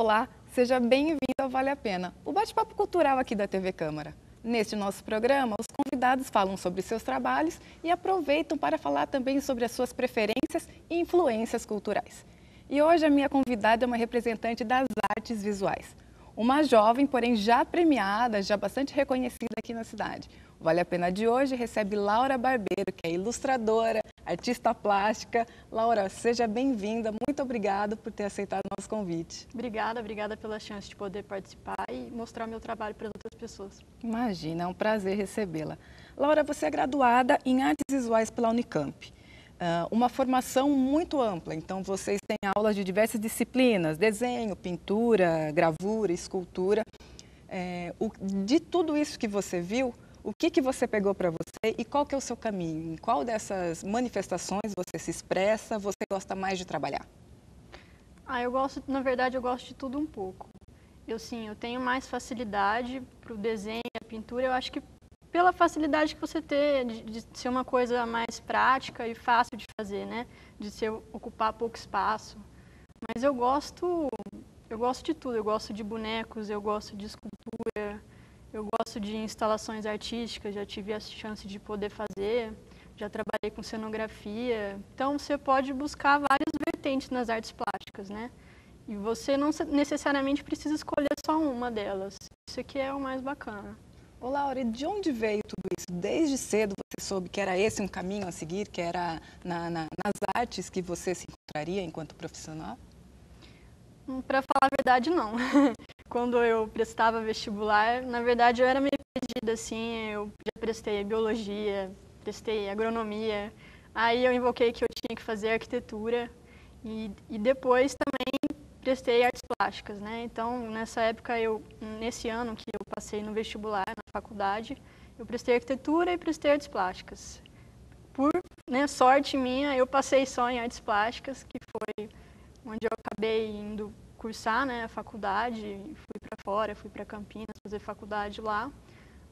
Olá, seja bem-vindo ao Vale a Pena, o bate-papo cultural aqui da TV Câmara. Neste nosso programa, os convidados falam sobre seus trabalhos e aproveitam para falar também sobre as suas preferências e influências culturais. E hoje a minha convidada é uma representante das artes visuais. Uma jovem, porém já premiada, já bastante reconhecida aqui na cidade. O Vale a Pena de hoje recebe Laura Barbeiro, que é ilustradora, artista plástica. Laura, seja bem-vinda. Muito obrigada por ter aceitado o nosso convite. Obrigada pela chance de poder participar e mostrar meu trabalho para outras pessoas. Imagina, é um prazer recebê-la. Laura, você é graduada em Artes Visuais pela Unicamp. Uma formação muito ampla, então vocês têm aulas de diversas disciplinas, desenho, pintura, gravura, escultura. De tudo isso que você viu, o que você pegou para você e qual que é o seu caminho? Em qual dessas manifestações você se expressa, você gosta mais de trabalhar? Na verdade, eu gosto de tudo um pouco. Eu tenho mais facilidade para o desenho e a pintura, eu acho que pela facilidade que você tem de ser uma coisa mais prática e fácil de fazer, né? De ocupar pouco espaço. Mas eu gosto de tudo. Eu gosto de bonecos, eu gosto de escultura, eu gosto de instalações artísticas, já tive a chance de poder fazer, já trabalhei com cenografia. Então, você pode buscar várias vertentes nas artes plásticas, né? E você não necessariamente precisa escolher só uma delas. Isso aqui é o mais bacana. Ô Laura, e de onde veio tudo isso? Desde cedo você soube que era esse um caminho a seguir, que era nas artes que você se encontraria enquanto profissional? Para falar a verdade, não. Quando eu prestava vestibular, na verdade eu era meio perdida, assim, eu já prestei biologia, prestei agronomia, aí eu invoquei que eu tinha que fazer arquitetura e depois também prestei artes plásticas, né? Então, nessa época, nesse ano que eu passei no vestibular, na faculdade, eu prestei arquitetura e prestei artes plásticas. Por sorte minha, eu passei só em artes plásticas, que foi onde eu acabei indo cursar, né, a faculdade, fui para fora, fui para Campinas fazer faculdade lá.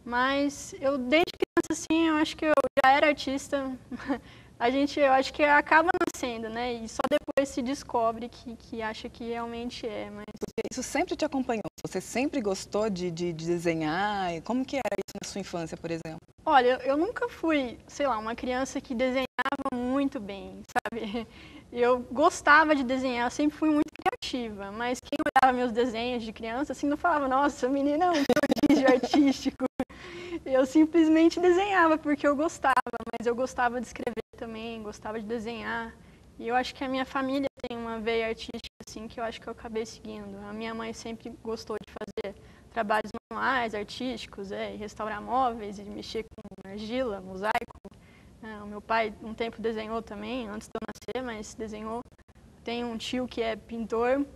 Mas eu, desde criança, assim, eu acho que eu já era artista. Eu acho que acaba nascendo, né? E só depois se descobre que acha que realmente é. Mas Isso sempre te acompanhou? Você sempre gostou de desenhar? Como que era isso na sua infância, por exemplo? olha, eu nunca fui, sei lá, uma criança que desenhava muito bem, sabe? Eu gostava de desenhar, eu sempre fui muito criativa, mas quem olhava meus desenhos de criança, assim, não falava, nossa, menina é um prodígio artístico. Eu simplesmente desenhava porque eu gostava, mas eu gostava de escrever também, gostava de desenhar. E eu acho que a minha família tem uma veia artística, assim, que eu acho que eu acabei seguindo. A minha mãe sempre gostou de fazer trabalhos manuais, artísticos, restaurar móveis e mexer com argila, mosaico. O meu pai um tempo desenhou também, antes de eu nascer, mas desenhou. Tem um tio que é pintor.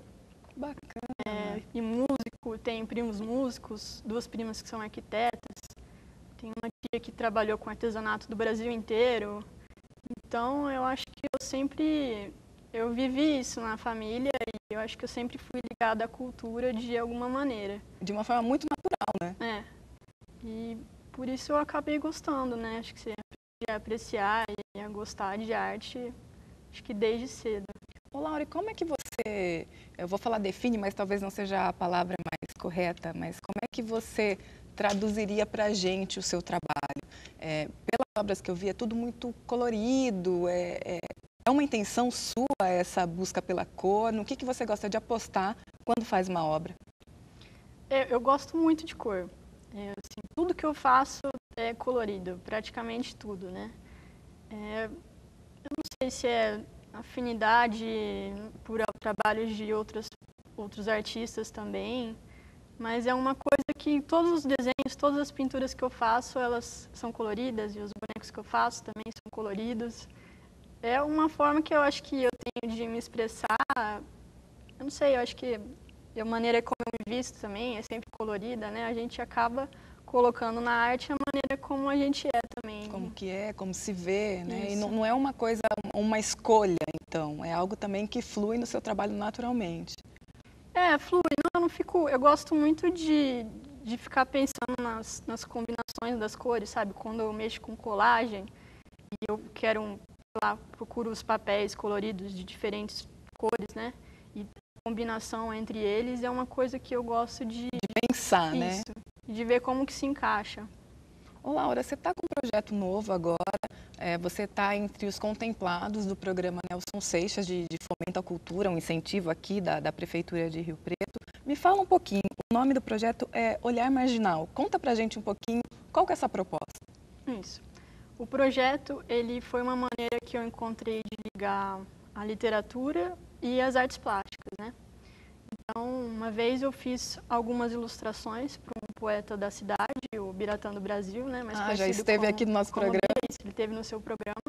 Bacana. E músico, tem primos músicos, duas primas que são arquitetas. Tem uma tia que trabalhou com artesanato do Brasil inteiro. Então, eu acho que eu vivi isso na família e eu acho que eu sempre fui ligada à cultura de alguma maneira. De uma forma muito natural, né? E por isso eu acabei gostando, né? Acho que você aprende a apreciar e a gostar de arte, acho que desde cedo. Ô Laura, e como é que você, eu vou falar define, mas talvez não seja a palavra mais correta, mas como é que você traduziria para a gente o seu trabalho? Pelas obras que eu vi, é tudo muito colorido, é uma intenção sua essa busca pela cor? No que você gosta de apostar quando faz uma obra? Eu gosto muito de cor. Assim, tudo que eu faço é colorido, praticamente tudo, né? Eu não sei se é afinidade por trabalhos de outros artistas também, mas é uma coisa que todos os desenhos, todas as pinturas que eu faço, elas são coloridas e os bonecos que eu faço também são coloridos. É uma forma que eu acho que eu tenho de me expressar. Eu não sei, eu acho que a maneira como eu me visto também é sempre colorida, né? A gente acaba colocando na arte a maneira como a gente é também. Como que é, como se vê, né? Isso. E não é uma coisa, uma escolha, então, é algo também que flui no seu trabalho naturalmente. Flui. Não, eu não fico. Eu gosto muito de ficar pensando nas combinações das cores, sabe? Quando eu mexo com colagem e eu quero, sei lá, procuro os papéis coloridos de diferentes cores, né? E combinação entre eles é uma coisa que eu gosto de pensar, né? De ver como que se encaixa. Ô Laura, você está com um projeto novo agora, você está entre os contemplados do programa Nelson Seixas de Fomento à Cultura, um incentivo aqui da Prefeitura de Rio Preto. Me fala um pouquinho, o nome do projeto é Olhar Marginal. Conta pra gente um pouquinho qual que é essa proposta. Isso. O projeto, ele foi uma maneira que eu encontrei de ligar a literatura e as artes plásticas, né? Então, uma vez eu fiz algumas ilustrações para um poeta da cidade, o Biratã do Brasil, né? Já esteve aqui no nosso programa. Ele esteve no seu programa.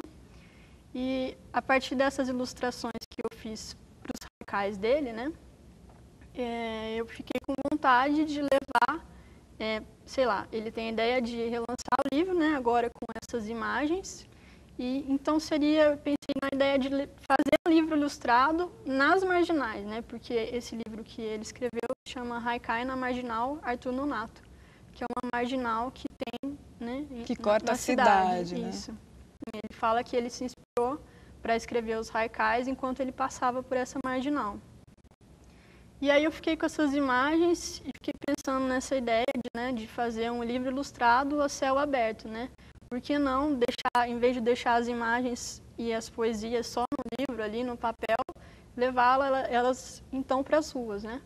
E a partir dessas ilustrações que eu fiz para os haikais dele, né? Eu fiquei com vontade de levar, sei lá, ele tem a ideia de relançar o livro, né? Agora com essas imagens. E então eu pensei na ideia de fazer um livro ilustrado nas marginais, né? Porque esse livro que ele escreveu chama Haikai na Marginal Arthur Nonato, que é uma marginal que tem, né? Que corta a cidade, né? Isso. Ele fala que ele se inspirou para escrever os haikais enquanto ele passava por essa marginal. E aí eu fiquei com essas imagens e fiquei pensando nessa ideia de fazer um livro ilustrado a céu aberto, né? Por que não deixar, em vez de deixar as imagens e as poesias só no livro, ali no papel, elas então para as ruas, né?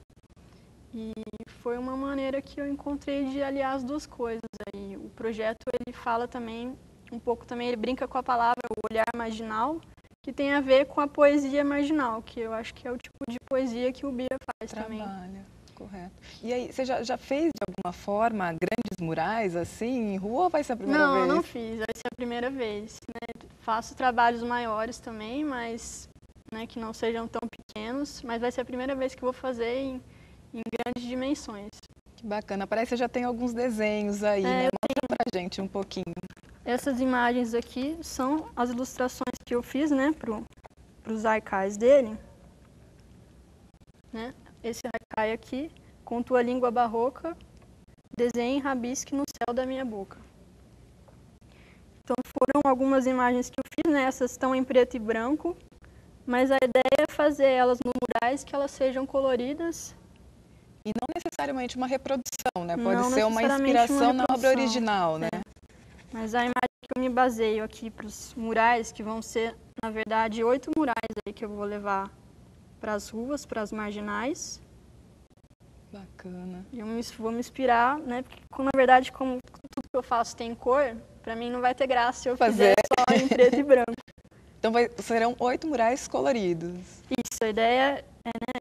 E foi uma maneira que eu encontrei de aliar as duas coisas. Aí o projeto ele fala também um pouco também, ele brinca com a palavra o olhar marginal, que tem a ver com a poesia marginal, que eu acho que é o tipo de poesia que o Bira faz também. Correto. E aí, você já fez de alguma forma grandes murais assim em rua ou vai ser a primeira vez? Não fiz, vai ser a primeira vez. Né? Faço trabalhos maiores também, mas né, que não sejam tão pequenos, mas vai ser a primeira vez que vou fazer em grandes dimensões. Que bacana, parece que já tem alguns desenhos aí, né? Mostra pra gente um pouquinho. Essas imagens aqui são as ilustrações que eu fiz, né, para os haikais dele. Né? Esse haikai aqui, com tua língua barroca, desenhe e rabisque no céu da minha boca. Então foram algumas imagens que eu fiz, né? Essas estão em preto e branco, mas a ideia é fazer elas no murais que elas sejam coloridas. E não necessariamente uma reprodução, né? Pode ser uma inspiração na obra original, né? Mas a imagem que eu me baseio aqui para os murais, que vão ser, na verdade, 8 murais aí que eu vou levar para as ruas, para as marginais. Bacana. E eu vou me inspirar, né? Porque, na verdade, como tudo que eu faço tem cor, para mim não vai ter graça se eu fizer só em preto e branco. Então serão 8 murais coloridos. Isso, a ideia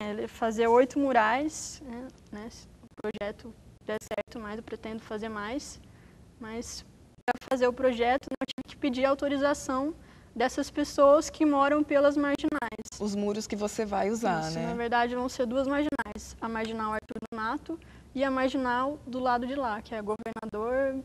é fazer 8 murais, né? Se o projeto der certo mais, eu pretendo fazer mais. Mas para fazer o projeto, eu tive que pedir autorização dessas pessoas que moram pelas marginais. Os muros que você vai usar, Isso, né? Na verdade, vão ser 2 marginais. A marginal Arthur Nonato e a marginal do lado de lá, que é a Governador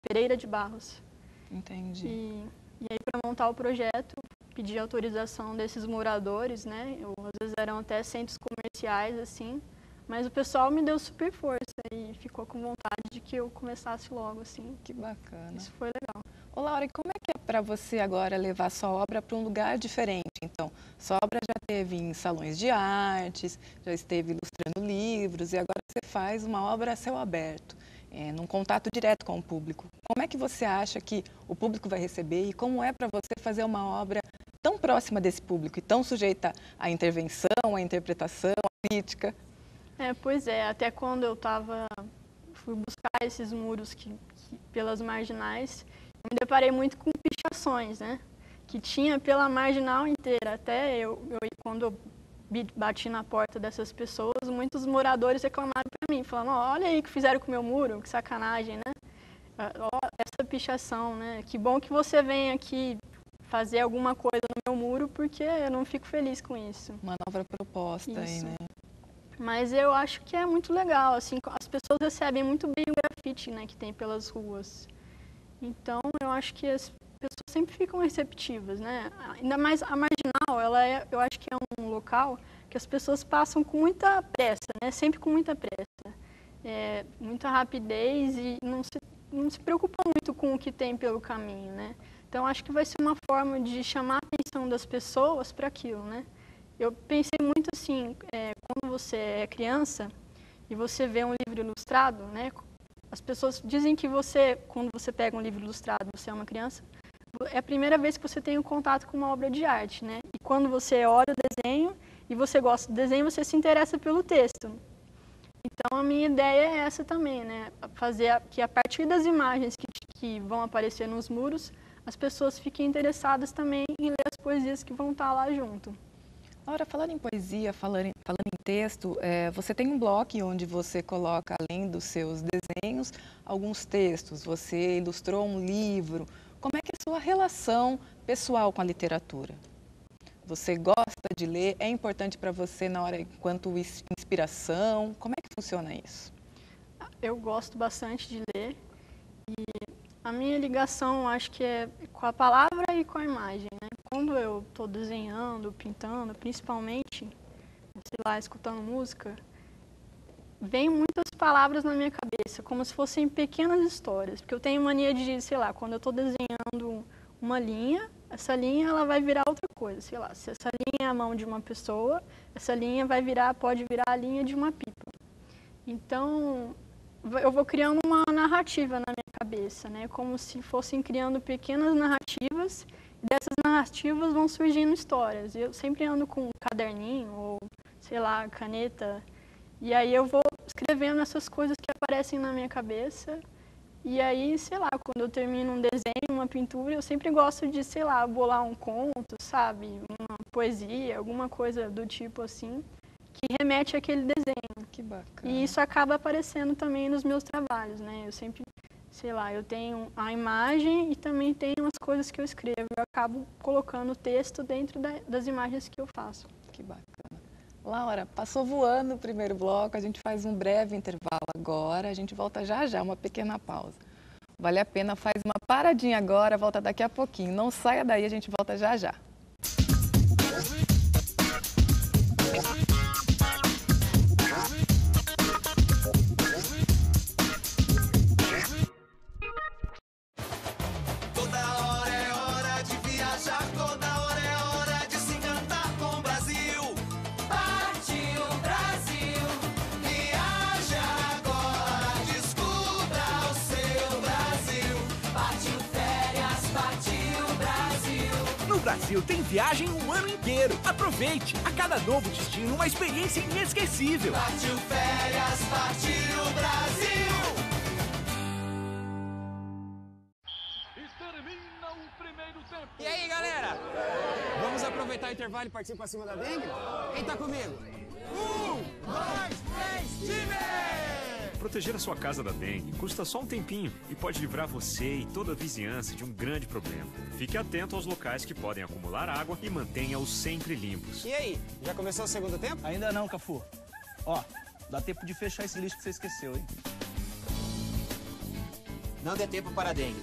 Pereira de Barros. Entendi. E aí, para montar o projeto, pedi autorização desses moradores, né? Às vezes eram até centros comerciais, assim. Mas o pessoal me deu super força e ficou com vontade de que eu começasse logo, assim. Que bacana. Isso foi legal. Ô Laura, e como é que é para você agora levar sua obra para um lugar diferente? Então, sua obra já esteve em salões de artes, já esteve ilustrando livros e agora você faz uma obra a céu aberto, num contato direto com o público. Como é que você acha que o público vai receber e como é para você fazer uma obra tão próxima desse público e tão sujeita à intervenção, à interpretação, à crítica? Pois é, até quando eu fui buscar esses muros pelas marginais, eu me deparei muito com pichações, né? Que tinha pela marginal inteira. Até quando eu bati na porta dessas pessoas, muitos moradores reclamaram para mim, falando, olha aí o que fizeram com o meu muro, que sacanagem, né? Essa pichação, né? Que bom que você vem aqui fazer alguma coisa no meu muro, porque eu não fico feliz com isso. Uma nova proposta aí, né? Mas eu acho que é muito legal, assim, as pessoas recebem muito bem o grafite, né, que tem pelas ruas. Então, eu acho que as pessoas sempre ficam receptivas, né? Ainda mais a marginal, eu acho que é um local que as pessoas passam com muita pressa, né? Sempre com muita pressa. Muita rapidez e não se preocupam muito com o que tem pelo caminho, né? Então, acho que vai ser uma forma de chamar a atenção das pessoas para aquilo, né? Eu pensei muito assim, quando você é criança e você vê um livro ilustrado, né? As pessoas dizem que quando você pega um livro ilustrado, você é uma criança, é a primeira vez que você tem um contato com uma obra de arte, né? E quando você olha o desenho e você gosta do desenho, você se interessa pelo texto. Então, a minha ideia é essa também, né? Fazer que a partir das imagens que vão aparecer nos muros, as pessoas fiquem interessadas também em ler as poesias que vão estar lá junto. Laura, falando em poesia, falando em texto, você tem um blog onde você coloca, além dos seus desenhos, alguns textos. Você ilustrou um livro. Como é que é a sua relação pessoal com a literatura? Você gosta de ler? É importante para você na hora enquanto inspiração? Como é que funciona isso? Eu gosto bastante de ler e a minha ligação, acho que é com a palavra e com a imagem, né? Quando eu estou desenhando, pintando, principalmente, sei lá, escutando música, vem muitas palavras na minha cabeça, como se fossem pequenas histórias. Porque eu tenho mania de, sei lá, quando eu estou desenhando uma linha, essa linha ela vai virar outra coisa. Sei lá, se essa linha é a mão de uma pessoa, essa linha pode virar a linha de uma pipa. Então, eu vou criando uma narrativa na minha cabeça, né? Como se fossem criando pequenas narrativas, e dessas narrativas vão surgindo histórias. Eu sempre ando com um caderninho ou, sei lá, caneta, e aí eu vou escrevendo essas coisas que aparecem na minha cabeça. E aí, sei lá, quando eu termino um desenho, uma pintura, eu sempre gosto de, sei lá, bolar um conto, sabe? Uma poesia, alguma coisa do tipo assim, que remete àquele desenho. Que bacana. E isso acaba aparecendo também nos meus trabalhos, né? Eu sempre, sei lá, eu tenho a imagem e também tenho as coisas que eu escrevo. Eu acabo colocando o texto dentro das imagens que eu faço. Que bacana. Laura, passou voando o primeiro bloco, a gente faz um breve intervalo agora, a gente volta já já, uma pequena pausa. Vale a pena, faz uma paradinha agora, volta daqui a pouquinho. Não saia daí, a gente volta já já. Brasil tem viagem o ano inteiro. Aproveite! A cada novo destino, uma experiência inesquecível. Partiu férias, partiu Brasil! E termina o primeiro tempo. E aí, galera? Vamos aproveitar o intervalo e partir pra cima da dengue? Quem tá comigo? 1, 2, 3, time! Proteger a sua casa da dengue custa só um tempinho e pode livrar você e toda a vizinhança de um grande problema. Fique atento aos locais que podem acumular água e mantenha-os sempre limpos. E aí, já começou o segundo tempo? Ainda não, Cafu. Ó, dá tempo de fechar esse lixo que você esqueceu, hein? Não dê tempo para a dengue.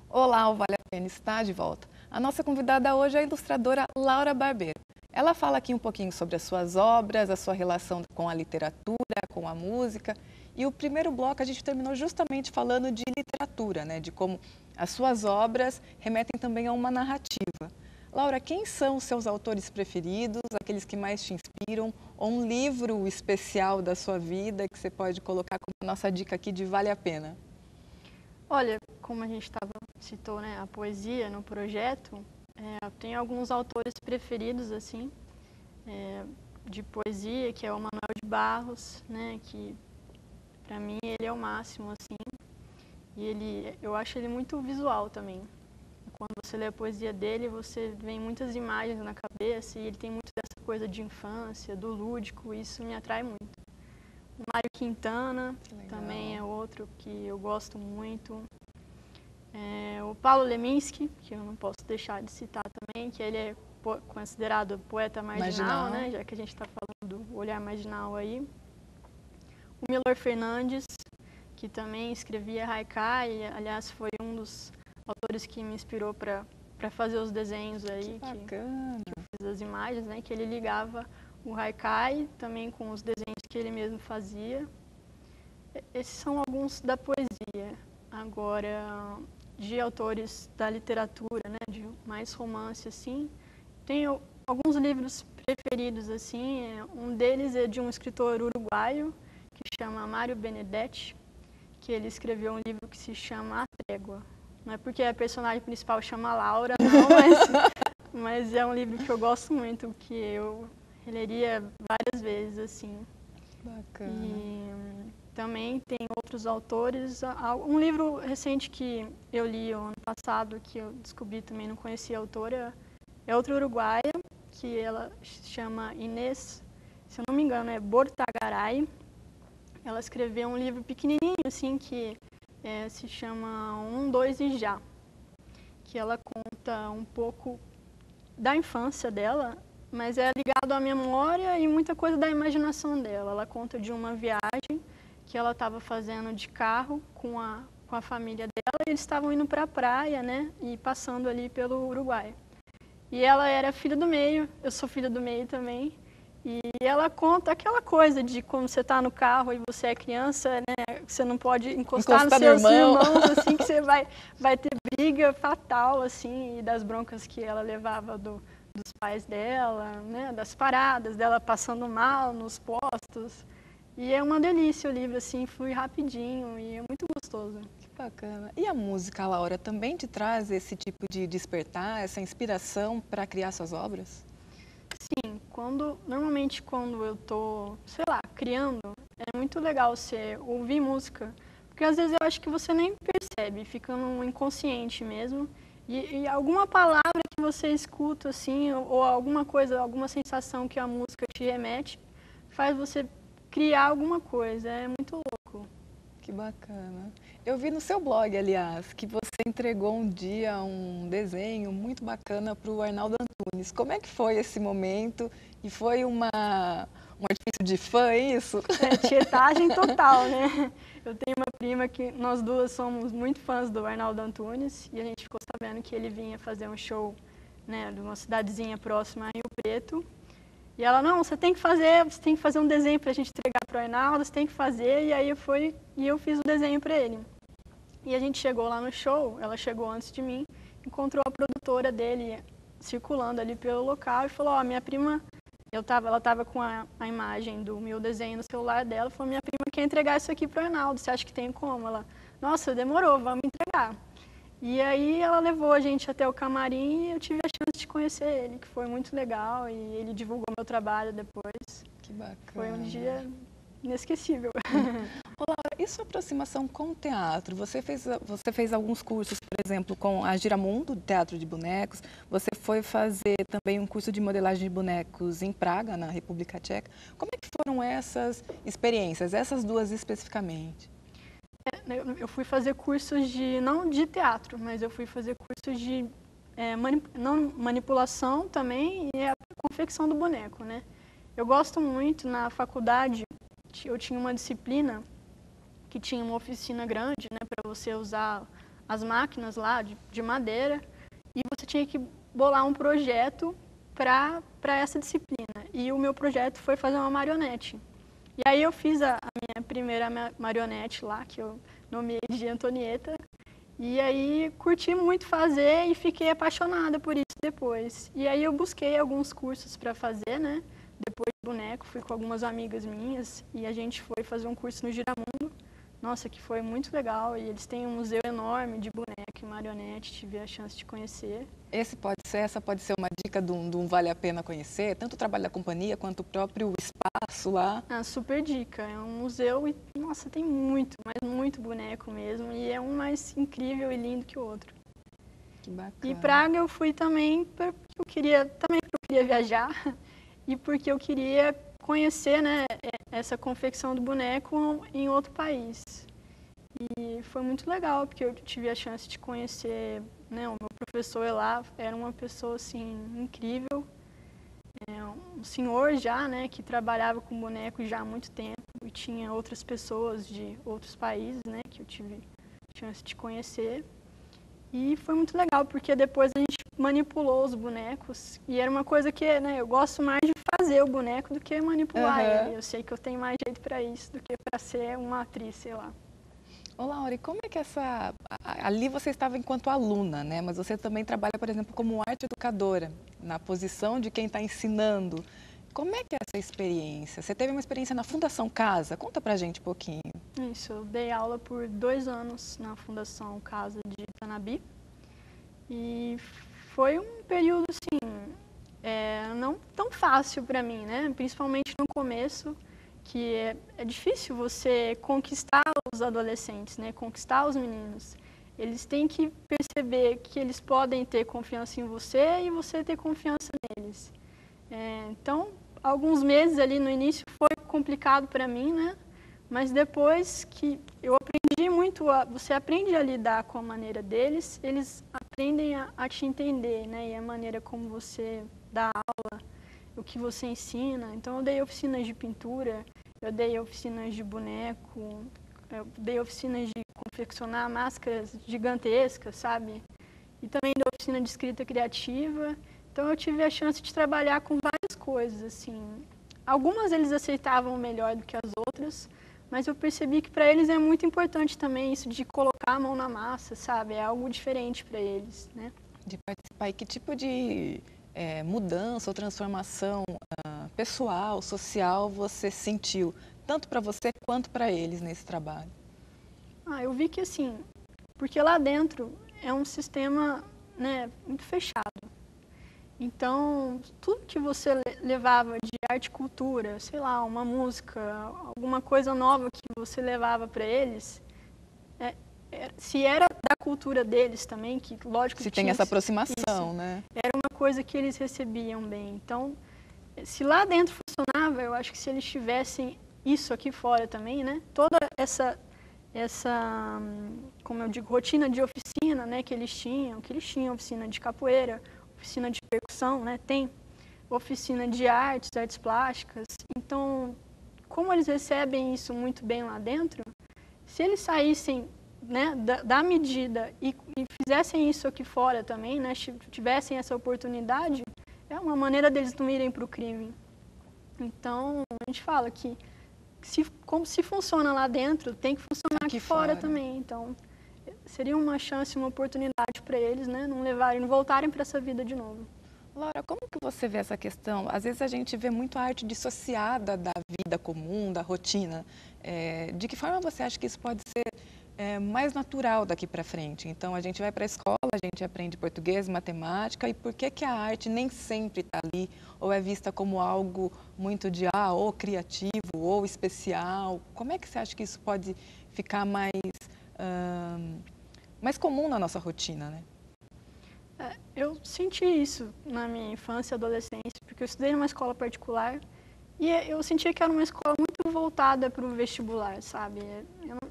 Olá, o Vale a Pena está de volta. A nossa convidada hoje é a ilustradora Laura Barbeiro. Ela fala aqui um pouquinho sobre as suas obras, a sua relação com a literatura, com a música. E o primeiro bloco a gente terminou justamente falando de literatura, né? De como as suas obras remetem também a uma narrativa. Laura, quem são os seus autores preferidos, aqueles que mais te inspiram, ou um livro especial da sua vida que você pode colocar como nossa dica aqui de Vale a Pena? Olha, como a gente citou, né, a poesia no projeto, eu tenho alguns autores preferidos, assim, de poesia, que é o Manuel de Barros, né, que para mim ele é o máximo, assim, e eu acho ele muito visual também. Quando você lê a poesia dele, você vê muitas imagens na cabeça e ele tem muito dessa coisa de infância, do lúdico, e isso me atrai muito. O Mário Quintana também é outro que eu gosto muito. O Paulo Leminski, que eu não posso deixar de citar também, que ele é considerado poeta marginal, né? Já que a gente está falando do olhar marginal aí. O Milor Fernandes, que também escrevia haikai, e, aliás, foi um dos autores que me inspirou para fazer os desenhos aí, que eu fiz as imagens, né? Que ele ligava o haikai também com os desenhos que ele mesmo fazia. Esses são alguns da poesia. Agora, de autores da literatura, né, de mais romance, assim, tenho alguns livros preferidos, assim. Um deles é de um escritor uruguaio que chama Mário Benedetti, que ele escreveu um livro que se chama A Trégua. Não é porque a personagem principal chama Laura, não, mas é um livro que eu gosto muito, que eu releria várias vezes, assim. Bacana. E também tem outros autores. Um livro recente que eu li ano passado, que eu descobri também, não conhecia a autora, é outra uruguaia, que ela chama Inês, se eu não me engano, é Bortagaray. Ela escreveu um livro pequenininho, assim, que se chama Um, Dois e Já, que ela conta um pouco da infância dela, mas é ligado à memória e muita coisa da imaginação dela. Ela conta de uma viagem que ela estava fazendo de carro com a família dela, e eles estavam indo para a praia, né, e passando ali pelo Uruguai. E ela era filha do meio, eu sou filha do meio também, e ela conta aquela coisa de quando você está no carro e você é criança, né, você não pode encostar nos seus irmãos, assim, que você vai ter briga fatal, assim, e das broncas que ela levava dos pais dela, né, das paradas dela passando mal nos postos. E é uma delícia o livro, assim, flui rapidinho e é muito gostoso. Que bacana. E a música, Laura, também te traz esse tipo de despertar, essa inspiração para criar suas obras? Sim, normalmente quando eu tô, sei lá, criando, é muito legal você ouvir música, porque às vezes eu acho que você nem percebe, fica no inconsciente mesmo, e alguma palavra que você escuta, assim, ou alguma coisa, alguma sensação que a música te remete, faz você criar alguma coisa, é muito louco. Que bacana. Eu vi no seu blog, aliás, que você entregou um dia um desenho muito bacana para o Arnaldo Antunes. Como é que foi esse momento? E foi um artifício de fã, é isso? Tietagem total, né? Eu tenho uma prima que nós duas somos muito fãs do Arnaldo Antunes, e a gente ficou sabendo que ele vinha fazer um show, né, de uma cidadezinha próxima a Rio Preto. E ela, não, você tem que fazer um desenho para a gente entregar para o Arnaldo, você tem que fazer. E aí eu fiz o desenho para ele. E a gente chegou lá no show, ela chegou antes de mim, encontrou a produtora dele circulando ali pelo local e falou, ó, minha prima, ela estava com a imagem do meu desenho no celular dela, falou, minha prima quer entregar isso aqui para o Arnaldo, você acha que tem como? Ela, nossa, demorou, vamos entregar. E aí ela levou a gente até o camarim e eu tive a chance de conhecer ele, que foi muito legal, e ele divulgou meu trabalho depois. Que bacana. Foi um dia inesquecível. Olá, e sua aproximação com o teatro? Você fez alguns cursos, por exemplo, com a Giramundo, Teatro de Bonecos. Você foi fazer também um curso de modelagem de bonecos em Praga, na República Tcheca. Como é que foram essas experiências, essas duas especificamente? Eu fui fazer cursos não de teatro, mas eu fui fazer cursos de manipulação também e a confecção do boneco, né? Eu gosto muito, na faculdade, eu tinha uma disciplina que tinha uma oficina grande, né, para você usar as máquinas lá de madeira, e você tinha que bolar um projeto para essa disciplina. E o meu projeto foi fazer uma marionete. E aí eu fiz a minha primeira marionete lá, que eu nomeei de Antonieta, e aí curti muito fazer e fiquei apaixonada por isso depois. E aí eu busquei alguns cursos para fazer, né? Depois de boneco, fui com algumas amigas minhas e a gente foi fazer um curso no Giramundo. Nossa, que foi muito legal, e eles têm um museu enorme de boneca e marionete, tive a chance de conhecer. Essa pode ser uma dica de um Vale a Pena Conhecer, tanto o trabalho da companhia quanto o próprio espaço lá. Ah, super dica, é um museu e, nossa, tem muito, mas muito boneco mesmo, e é um mais incrível e lindo que o outro. Que bacana. E Praga eu fui também porque eu queria viajar e porque eu queria conhecer, né, essa confecção do boneco em outro país. E foi muito legal, porque eu tive a chance de conhecer, né, o meu professor lá, era uma pessoa, assim, incrível. Um senhor já, né, que trabalhava com boneco já há muito tempo, e tinha outras pessoas de outros países, né, que eu tive a chance de conhecer. E foi muito legal, porque depois a gente manipulou os bonecos, e era uma coisa que, né, eu gosto mais de fazer fazer o boneco do que manipular ele. Eu sei que eu tenho mais jeito para isso do que para ser uma atriz, sei lá. Ô, Laura, e como é que ali você estava enquanto aluna, né? Mas você também trabalha, por exemplo, como arte educadora, na posição de quem está ensinando. Como é que é essa experiência? Você teve uma experiência na Fundação Casa? Conta pra gente um pouquinho. Isso, eu dei aula por 2 anos na Fundação Casa de Itanabi. E foi um período, assim, não tão fácil para mim, né? Principalmente no começo, que é difícil você conquistar os adolescentes, né? Conquistar os meninos. Eles têm que perceber que eles podem ter confiança em você e você ter confiança neles. Então, alguns meses ali no início foi complicado para mim, né? Mas depois que eu aprendi muito, você aprende a lidar com a maneira deles, eles aprendem a te entender, né? E a maneira como você dá aula, o que você ensina. Então, eu dei oficinas de pintura, eu dei oficinas de boneco, eu dei oficinas de confeccionar máscaras gigantescas, sabe? E também dei oficina de escrita criativa. Então, eu tive a chance de trabalhar com várias coisas, assim. Algumas eles aceitavam melhor do que as outras, mas eu percebi que para eles é muito importante também isso de colocar a mão na massa, sabe? É algo diferente para eles, né? De participar. E que tipo de mudança ou transformação pessoal, social você sentiu, tanto para você quanto para eles nesse trabalho? Eu vi que, assim, porque lá dentro é um sistema, né, muito fechado. Então, tudo que você levava de arte e cultura, sei lá, uma música, alguma coisa nova que você levava para eles, se era da cultura deles também, que lógico que tem essa aproximação, né? Era uma coisa que eles recebiam bem. Então, se lá dentro funcionava, eu acho que se eles tivessem isso aqui fora também, né? Toda essa como eu digo, rotina de oficina, né, que eles tinham oficina de capoeira, oficina de percussão, né, tem oficina de artes plásticas. Então, como eles recebem isso muito bem lá dentro, se eles saíssem, né, da medida e fizessem isso aqui fora também, né, tivessem essa oportunidade, é uma maneira deles não irem para o crime. Então, a gente fala que como se funciona lá dentro, tem que funcionar aqui fora também. Então, seria uma chance, uma oportunidade para eles, né, não voltarem para essa vida de novo. Laura, como que você vê essa questão? Às vezes a gente vê muito a arte dissociada da vida comum, da rotina. De que forma você acha que isso pode ser mais natural daqui para frente? Então, a gente vai para a escola, a gente aprende português, matemática, e por que a arte nem sempre está ali, ou é vista como algo muito de, ou criativo, ou especial? Como é que você acha que isso pode ficar mais comum na nossa rotina, né? Eu senti isso na minha infância e adolescência, porque eu estudei numa escola particular e eu sentia que era uma escola muito voltada para o vestibular, sabe?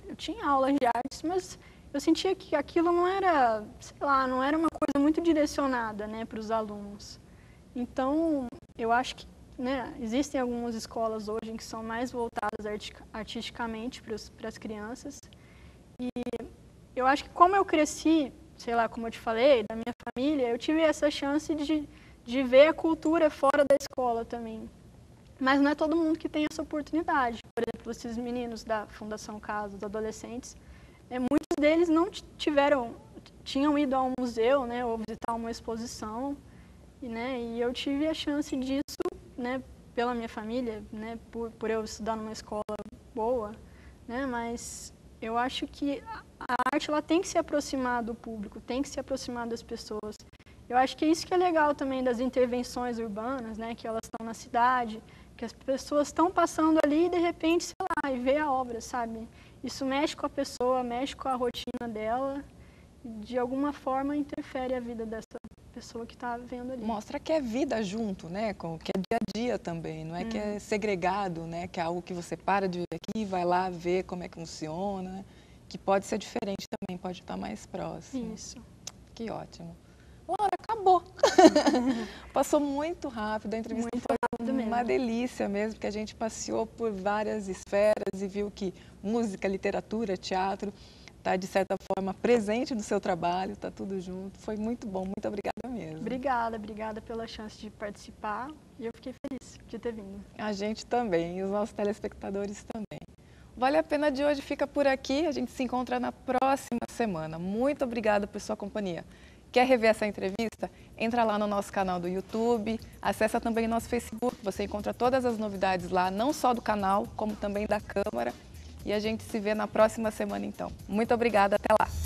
Eu tinha aulas de artes, mas eu sentia que aquilo não era, sei lá, não era uma coisa muito direcionada, né, para os alunos. Então, eu acho que, né, existem algumas escolas hoje que são mais voltadas artisticamente para as crianças. E eu acho que como eu cresci, sei lá, como eu te falei, da minha família, eu tive essa chance de ver a cultura fora da escola também. Mas não é todo mundo que tem essa oportunidade. Por exemplo, esses meninos da Fundação Casa, os adolescentes, muitos deles não tinham ido a um museu, né, ou visitar uma exposição, e eu tive a chance disso, né, pela minha família, né, por eu estudar numa escola boa, né, mas eu acho que a arte ela tem que se aproximar do público, tem que se aproximar das pessoas. Eu acho que é isso que é legal também das intervenções urbanas, né, que elas estão na cidade, que as pessoas estão passando ali e de repente, sei lá, e vê a obra, sabe? Isso mexe com a pessoa, mexe com a rotina dela e de alguma forma interfere a vida dessa pessoa que está vendo ali. Mostra que é vida junto, né? Que é dia a dia também, não é que é segregado, né? Que é algo que você para de ver aqui, vai lá ver como é que funciona, que pode ser diferente também, pode estar mais próximo. Isso. Que ótimo. Laura, acabou. Passou muito rápido, a entrevista foi uma delícia mesmo, porque a gente passeou por várias esferas e viu que música, literatura, teatro tá, de certa forma, presente no seu trabalho, tá tudo junto. Foi muito bom, muito obrigada mesmo. Obrigada pela chance de participar e eu fiquei feliz de ter vindo. A gente também, e os nossos telespectadores também. Vale a Pena de hoje fica por aqui, a gente se encontra na próxima semana. Muito obrigada por sua companhia. Quer rever essa entrevista? Entra lá no nosso canal do YouTube, acessa também o nosso Facebook, você encontra todas as novidades lá, não só do canal, como também da Câmara. E a gente se vê na próxima semana então. Muito obrigada, até lá!